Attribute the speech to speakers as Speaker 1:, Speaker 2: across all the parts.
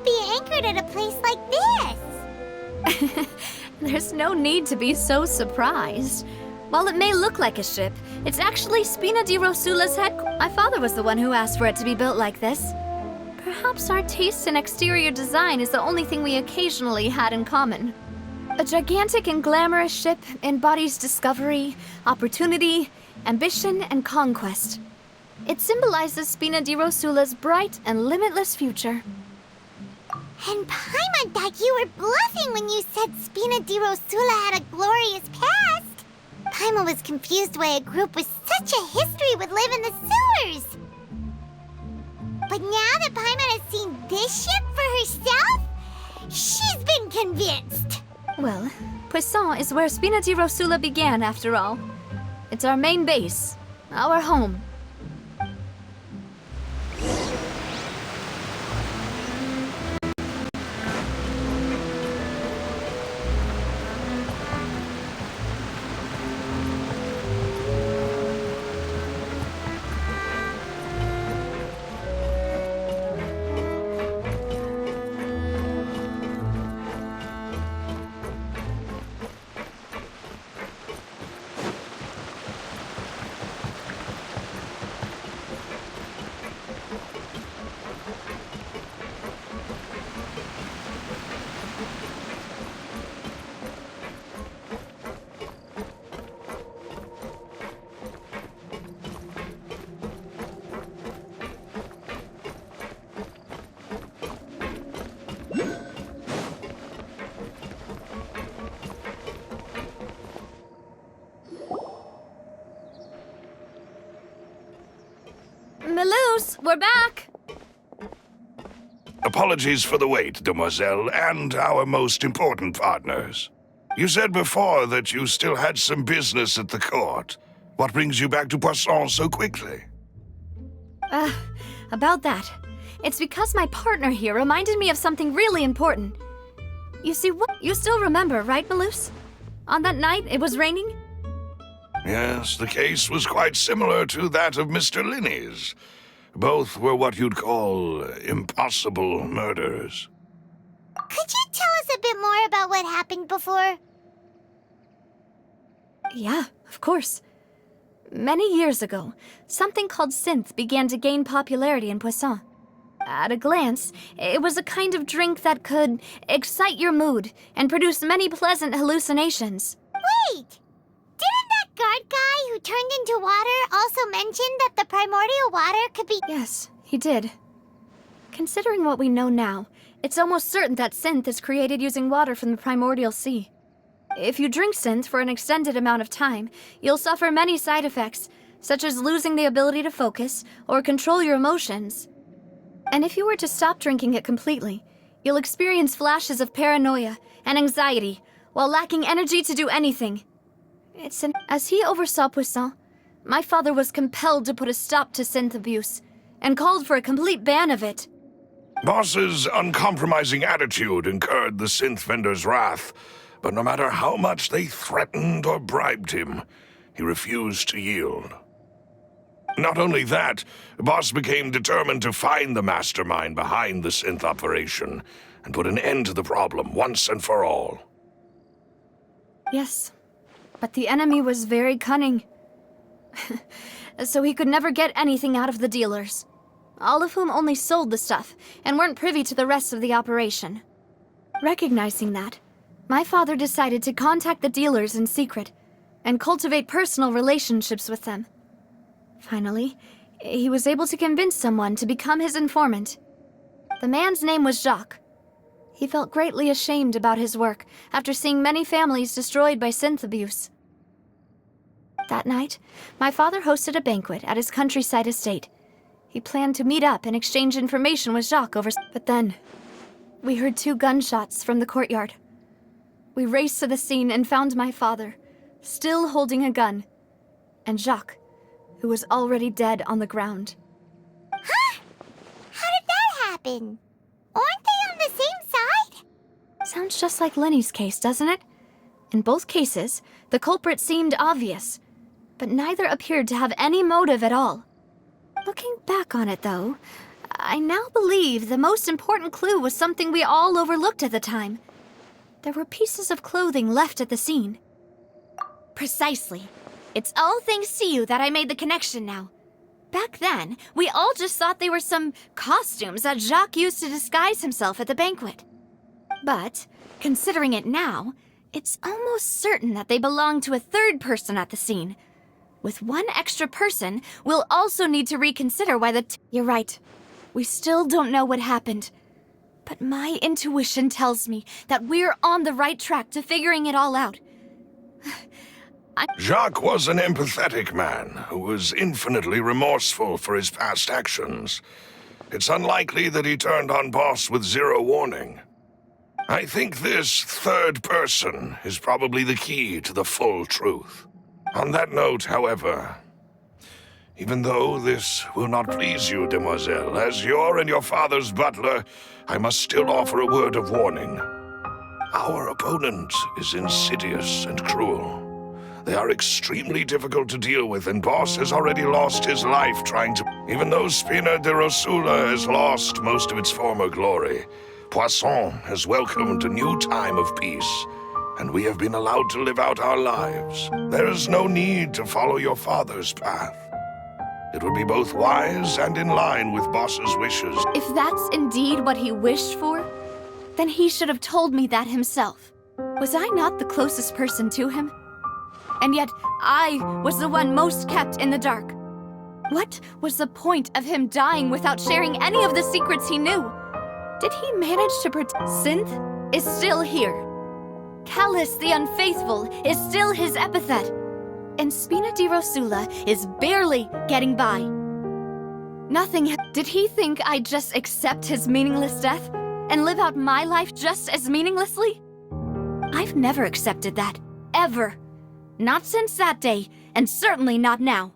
Speaker 1: ship be anchored at a place like this?
Speaker 2: There's no need to be so surprised. While it may look like a ship, it's actually Spina di Rosula's headquarters. My father was the one who asked for it to be built like this. Perhaps our taste in exterior design is the only thing we occasionally had in common. A gigantic and glamorous ship embodies discovery, opportunity, ambition, and conquest. It symbolizes Spina di Rosula's bright and limitless future.
Speaker 1: And Paimon thought you were bluffing when you said Spina di Rosula had a glorious past. Paimon was confused why a group with such a history would live in the sewers. But now that Paimon has seen this ship for herself, she's been convinced.
Speaker 2: Well, Poisson is where Spina di Rosula began, after all. It's our main base, our home. Melus, we're back!
Speaker 3: Apologies for the wait, demoiselle, and our most important partners. You said before that you still had some business at the court. What brings you back to Poisson so quickly?
Speaker 2: About that. It's because my partner here reminded me of something really important. You see, you still remember, right, Melus? On that night, it was raining?
Speaker 3: Yes, the case was quite similar to that of Mr. Linney's. Both were what you'd call impossible murders.
Speaker 1: Could you tell us a bit more about what happened before?
Speaker 2: Yeah, of course. Many years ago, something called synth began to gain popularity in Poisson. At a glance, it was a kind of drink that could excite your mood and produce many pleasant hallucinations.
Speaker 1: Wait! Didn't that guard guy who turned into water also mention that the primordial water could be—
Speaker 2: Yes, he did. Considering what we know now, it's almost certain that synth is created using water from the primordial sea. If you drink synth for an extended amount of time, you'll suffer many side effects, such as losing the ability to focus or control your emotions. And if you were to stop drinking it completely, you'll experience flashes of paranoia and anxiety while lacking energy to do anything. As he oversaw Poisson, my father was compelled to put a stop to synth abuse and called for a complete ban of it.
Speaker 3: Boss's uncompromising attitude incurred the synth vendor's wrath, but no matter how much they threatened or bribed him, he refused to yield. Not only that, Boss became determined to find the mastermind behind the synth operation and put an end to the problem once and for all.
Speaker 2: Yes, but the enemy was very cunning. So he could never get anything out of the dealers, all of whom only sold the stuff and weren't privy to the rest of the operation. Recognizing that, my father decided to contact the dealers in secret and cultivate personal relationships with them. Finally, he was able to convince someone to become his informant. The man's name was Jacques. He felt greatly ashamed about his work after seeing many families destroyed by synth abuse. That night, my father hosted a banquet at his countryside estate. He planned to meet up and exchange information with Jacques over— But then, we heard 2 gunshots from the courtyard. We raced to the scene and found my father, still holding a gun, and Jacques, who was already dead on the ground.
Speaker 1: Huh? How did that happen? Aren't they on the same side?
Speaker 2: Sounds just like Lenny's case, doesn't it? In both cases, the culprit seemed obvious, but neither appeared to have any motive at all. Looking back on it, though, I now believe the most important clue was something we all overlooked at the time. There were pieces of clothing left at the scene. Precisely. It's all thanks to you that I made the connection now. Back then, we all just thought they were some costumes that Jacques used to disguise himself at the banquet. But, considering it now, it's almost certain that they belong to a third person at the scene. With one extra person, we'll also need to reconsider why You're right. We still don't know what happened. But my intuition tells me that we're on the right track to figuring it all out.
Speaker 3: Jacques was an empathetic man who was infinitely remorseful for his past actions. It's unlikely that he turned on Boss with zero warning. I think this third person is probably the key to the full truth. On that note, however, even though this will not please you, demoiselle, as your and your father's butler, I must still offer a word of warning. Our opponent is insidious and cruel. They are extremely difficult to deal with, and Boss has already lost his life trying to... Even though Spina de Rosula has lost most of its former glory, Poisson has welcomed a new time of peace, and we have been allowed to live out our lives. There is no need to follow your father's path. It would be both wise and in line with Boss's wishes.
Speaker 2: If that's indeed what he wished for, then he should have told me that himself. Was I not the closest person to him? And yet, I was the one most kept in the dark. What was the point of him dying without sharing any of the secrets he knew? Did he manage to protect... Synth is still here. Callus the Unfaithful is still his epithet. And Spina di Rosula is barely getting by. Nothing... Did he think I'd just accept his meaningless death and live out my life just as meaninglessly? I've never accepted that. Ever. Not since that day, and certainly not now.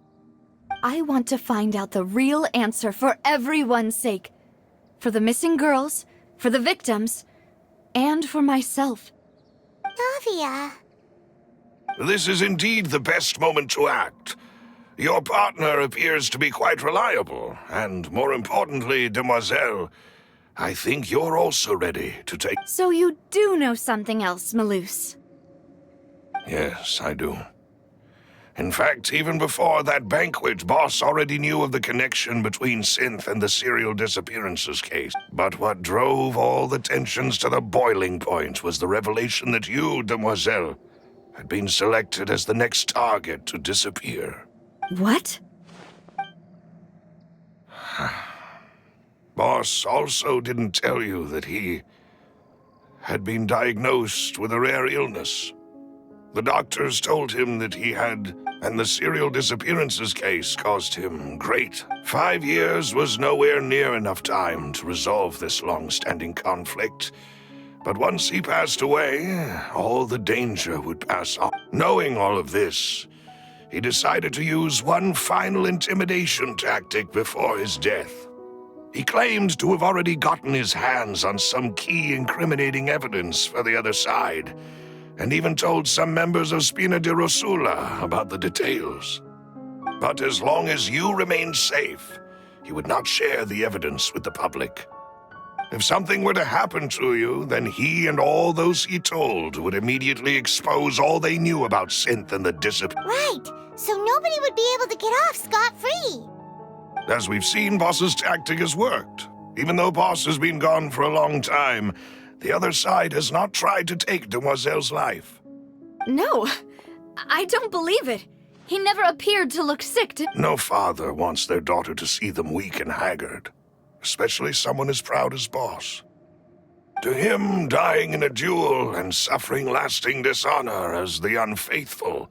Speaker 2: I want to find out the real answer for everyone's sake. For the missing girls, for the victims, and for myself.
Speaker 1: Navia.
Speaker 3: This is indeed the best moment to act. Your partner appears to be quite reliable, and more importantly, demoiselle, I think you're also ready to take...
Speaker 2: So you do know something else, Malus?
Speaker 3: Yes, I do. In fact, even before that banquet, Boss already knew of the connection between Synth and the serial disappearances case. But what drove all the tensions to the boiling point was the revelation that you, demoiselle, had been selected as the next target to disappear.
Speaker 2: What?
Speaker 3: Boss also didn't tell you that he had been diagnosed with a rare illness. The doctors told him that he had, and the serial disappearances case caused him great. 5 years was nowhere near enough time to resolve this long-standing conflict. But once he passed away, all the danger would pass off. Knowing all of this, he decided to use one final intimidation tactic before his death. He claimed to have already gotten his hands on some key incriminating evidence for the other side, and even told some members of Spina di Rosula about the details. But as long as you remained safe, he would not share the evidence with the public. If something were to happen to you, then he and all those he told would immediately expose all they knew about Synth and the
Speaker 1: Right, so nobody would be able to get off scot-free.
Speaker 3: As we've seen, Boss's tactic has worked. Even though Boss has been gone for a long time, the other side has not tried to take Demoiselle's life.
Speaker 2: No, I don't believe it. He never appeared to look sick to...
Speaker 3: No father wants their daughter to see them weak and haggard, especially someone as proud as Boss. To him, dying in a duel and suffering lasting dishonor as the Unfaithful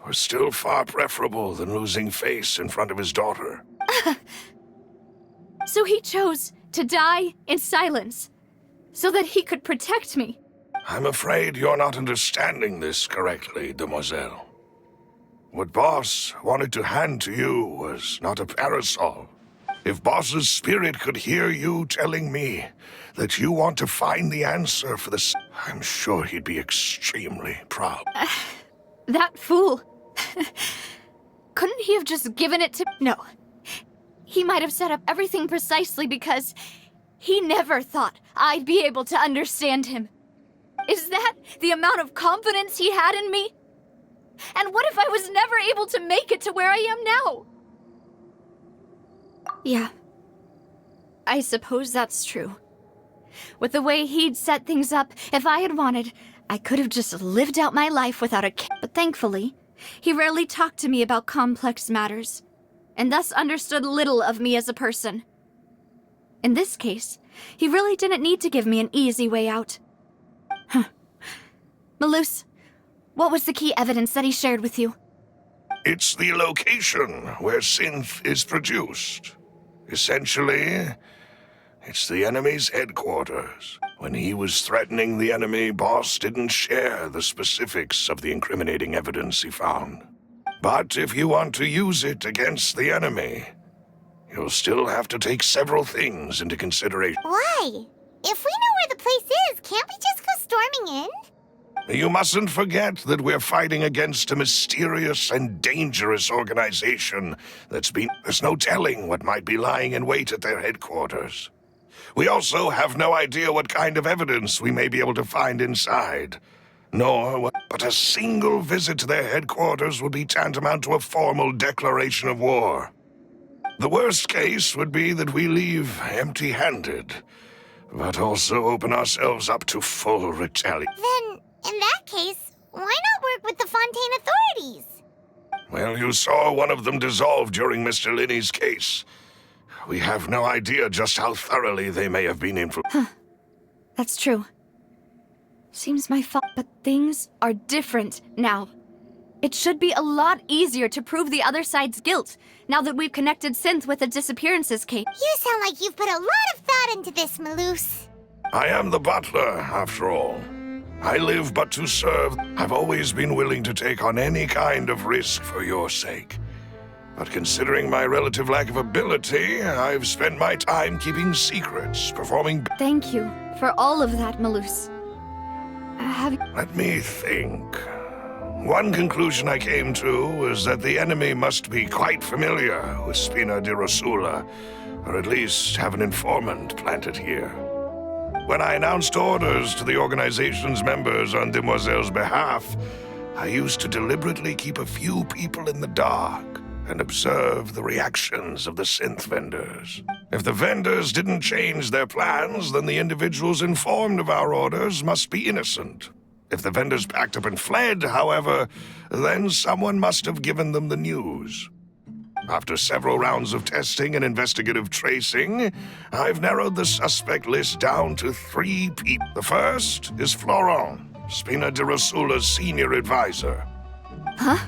Speaker 3: were still far preferable than losing face in front of his daughter.
Speaker 2: So he chose to die in silence, so that he could protect me.
Speaker 3: I'm afraid you're not understanding this correctly, demoiselle. What Boss wanted to hand to you was not a parasol. If Boss's spirit could hear you telling me that you want to find the answer for this, I'm sure he'd be extremely proud.
Speaker 2: That fool. Couldn't he have just given it to... No. He might have set up everything precisely because he never thought I'd be able to understand him. Is that the amount of confidence he had in me? And what if I was never able to make it to where I am now? Yeah. I suppose that's true. With the way he'd set things up, if I had wanted, I could have just lived out my life without a care. But thankfully, he rarely talked to me about complex matters, and thus understood little of me as a person. In this case, he really didn't need to give me an easy way out. Malus, what was the key evidence that he shared with you?
Speaker 3: It's the location where synth is produced. Essentially, it's the enemy's headquarters. When he was threatening the enemy, Boss didn't share the specifics of the incriminating evidence he found. But if you want to use it against the enemy, you'll still have to take several things into consideration.
Speaker 1: Why? If we know where the place is, can't we just go storming in?
Speaker 3: You mustn't forget that we're fighting against a mysterious and dangerous organization there's no telling what might be lying in wait at their headquarters. We also have no idea what kind of evidence we may be able to find inside. But a single visit to their headquarters would be tantamount to a formal declaration of war. The worst case would be that we leave empty-handed, but also open ourselves up to full retaliation.
Speaker 1: Then, in that case, why not work with the Fontaine authorities?
Speaker 3: Well, you saw one of them dissolve during Mr. Linney's case. We have no idea just how thoroughly they may have been influenced.
Speaker 2: That's true. Seems my fault, but things are different now. It should be a lot easier to prove the other side's guilt, now that we've connected Synth with the disappearances case.
Speaker 1: You sound like you've put a lot of thought into this, Malus.
Speaker 3: I am the butler, after all. I live but to serve. I've always been willing to take on any kind of risk for your sake. But considering my relative lack of ability, I've spent my time keeping secrets, performing...
Speaker 2: Thank you for all of that, Malus.
Speaker 3: Let me think. One conclusion I came to was that the enemy must be quite familiar with Spina di Rosula, or at least have an informant planted here. When I announced orders to the organization's members on Demoiselle's behalf, I used to deliberately keep a few people in the dark and observe the reactions of the synth vendors. If the vendors didn't change their plans, then the individuals informed of our orders must be innocent. If the vendors packed up and fled, however, then someone must have given them the news. After several rounds of testing and investigative tracing, I've narrowed the suspect list down to 3 people. The first is Florent, Spina di Rosula's senior advisor.
Speaker 2: Huh?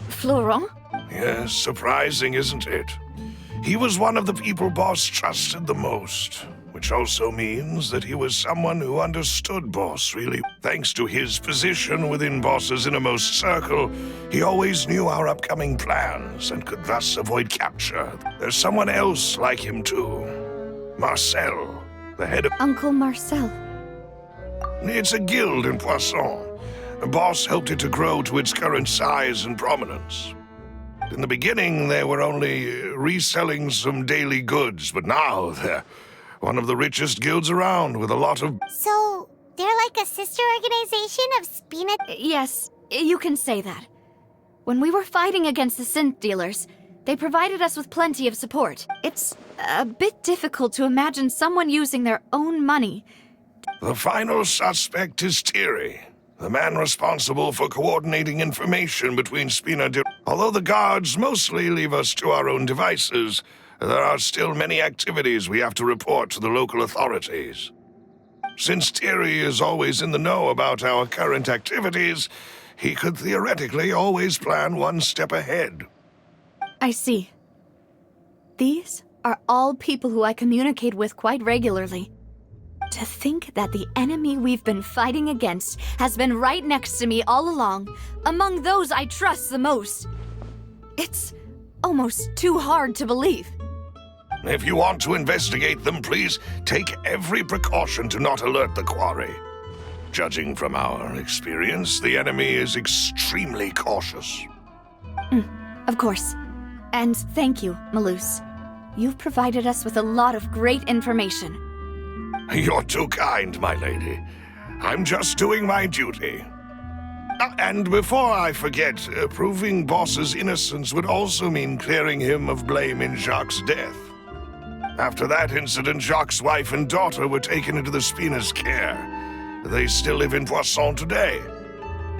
Speaker 2: Florent?
Speaker 3: Yes, surprising, isn't it? He was one of the people Boss trusted the most, which also means that he was someone who understood Boss really. Thanks to his position within Boss's innermost circle, he always knew our upcoming plans and could thus avoid capture. There's someone else like him too. Marcel, the head of...
Speaker 2: Uncle Marcel.
Speaker 3: It's a guild in Poisson. Boss helped it to grow to its current size and prominence. In the beginning, they were only reselling some daily goods, but now they're one of the richest guilds around with a lot of...
Speaker 1: So, they're like a sister organization of Spina...
Speaker 2: Yes, you can say that. When we were fighting against the synth dealers, they provided us with plenty of support. It's a bit difficult to imagine someone using their own money.
Speaker 3: The final suspect is Thierry, the man responsible for coordinating information between Spina di... Although the guards mostly leave us to our own devices, there are still many activities we have to report to the local authorities. Since Thierry is always in the know about our current activities, he could theoretically always plan one step ahead.
Speaker 2: I see. These are all people who I communicate with quite regularly. To think that the enemy we've been fighting against has been right next to me all along, among those I trust the most. It's almost too hard to believe.
Speaker 3: If you want to investigate them, please take every precaution to not alert the quarry. Judging from our experience, the enemy is extremely cautious.
Speaker 2: Of course. And thank you, Malus. You've provided us with a lot of great information.
Speaker 3: You're too kind, my lady. I'm just doing my duty. And before I forget, proving Boss's innocence would also mean clearing him of blame in Jacques' death. After that incident, Jacques' wife and daughter were taken into the Spina's care. They still live in Versão today.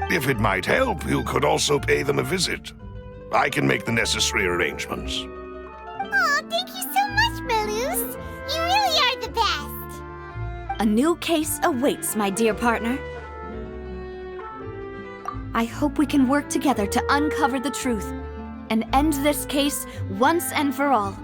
Speaker 3: If it might help, you could also pay them a visit. I can make the necessary arrangements.
Speaker 1: Oh, thank you so much, Malus. You really are the best.
Speaker 2: A new case awaits, my dear partner. I hope we can work together to uncover the truth and end this case once and for all.